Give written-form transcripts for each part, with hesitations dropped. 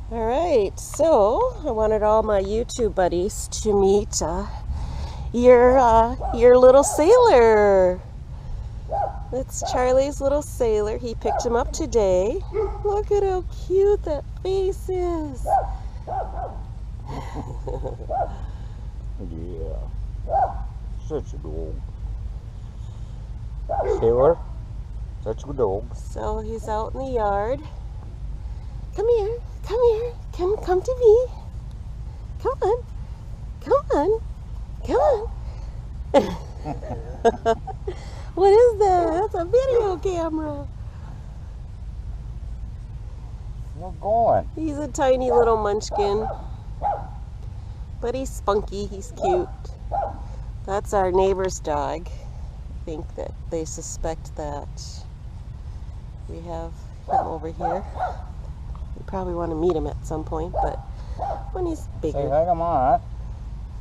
All right, so I wanted all my YouTube buddies to meet your little sailor. It's Charlie's little sailor. He picked him up today. Look at how cute that face is. Yeah, such a dog. Sailor, such a dog. So he's out in the yard. Come here, come here, come to me. Come on, come on, come on. What is that? That's a video camera. We're going. He's a tiny little munchkin, but he's spunky, he's cute. That's our neighbor's dog. I think that they suspect that we have him over here. You probably want to meet him at some point, but when he's Say bigger. hi to Ma.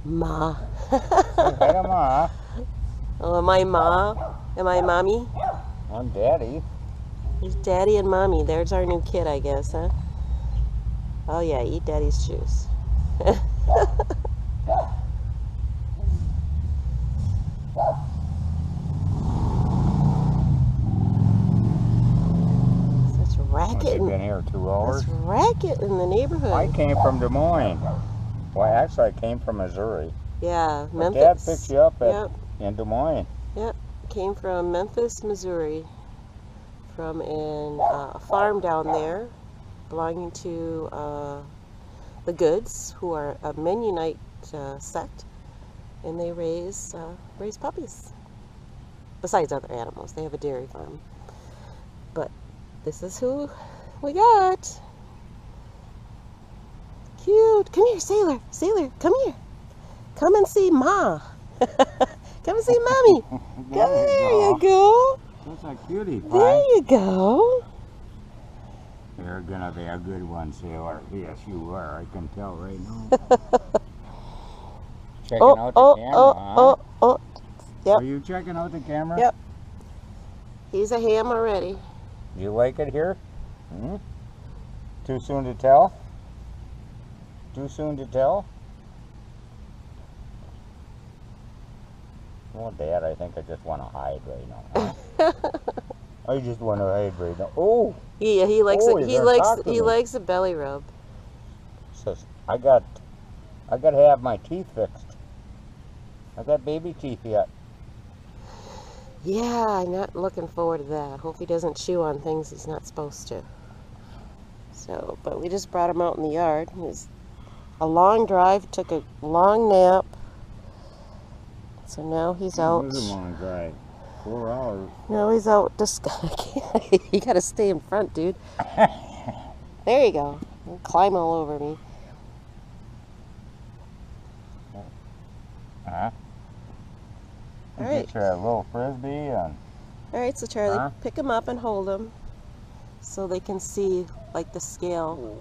Ma. Say hi to Ma. Oh, am I Ma? Am I Mommy? I'm Daddy. Here's Daddy and Mommy. There's our new kid, I guess, huh? Oh yeah, eat Daddy's shoes. Such racket. I've been here 2 hours. Such racket in the neighborhood. I came from Des Moines. Well, actually, I came from Missouri. Yeah, My Memphis. Dad picked you up Yep, in Des Moines. came from Memphis, Missouri, from a farm down there belonging to the Goods, who are a Mennonite sect, and they raise puppies. Besides other animals, they have a dairy farm. But this is who we got. Cute. Come here, Sailor. Sailor, come here. Come and see Ma. Come and see Mommy. There you go. That's a cutie pie. There you go. You're gonna be a good one, Sailor. Yes, you are. I can tell right now. Checking out the camera, huh? Yep. Are you checking out the camera? Yep. He's a ham already. Do you like it here? Hmm? Too soon to tell? Too soon to tell? Well, Dad, I think I just want to hide right now. Huh? I just want to hide right now. Oh! He likes Oh, it. he's gonna talk to He me. likes a belly rub. Says, I got to have my teeth fixed. I got baby teeth yet. Yeah, I'm not looking forward to that. Hope he doesn't chew on things he's not supposed to. So, but we just brought him out in the yard. It was a long drive. Took a long nap. So now he's out. It was a long drive. 4 hours. Now he's out. Just you gotta stay in front, dude. There you go. Don't climb all over me. Huh? All You right. get your little frisbee and All right, so Charlie, Huh? pick him up and hold him so they can see like the scale.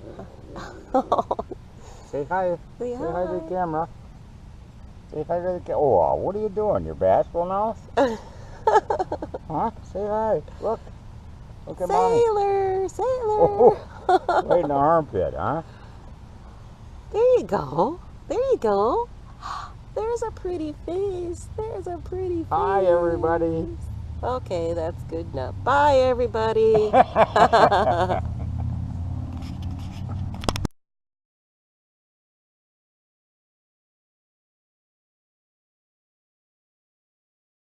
say hi. Say Say hi to the hi. camera. Say hi to the camera. Oh, what are you doing? You're bashful now? Huh? Say hi. Look. Look at Mommy. Sailor, sailor. Oh, right in the armpit, huh? There you go. There you go. There's a pretty face. There's a pretty face. Hi, everybody. Okay, that's good enough. Bye, everybody.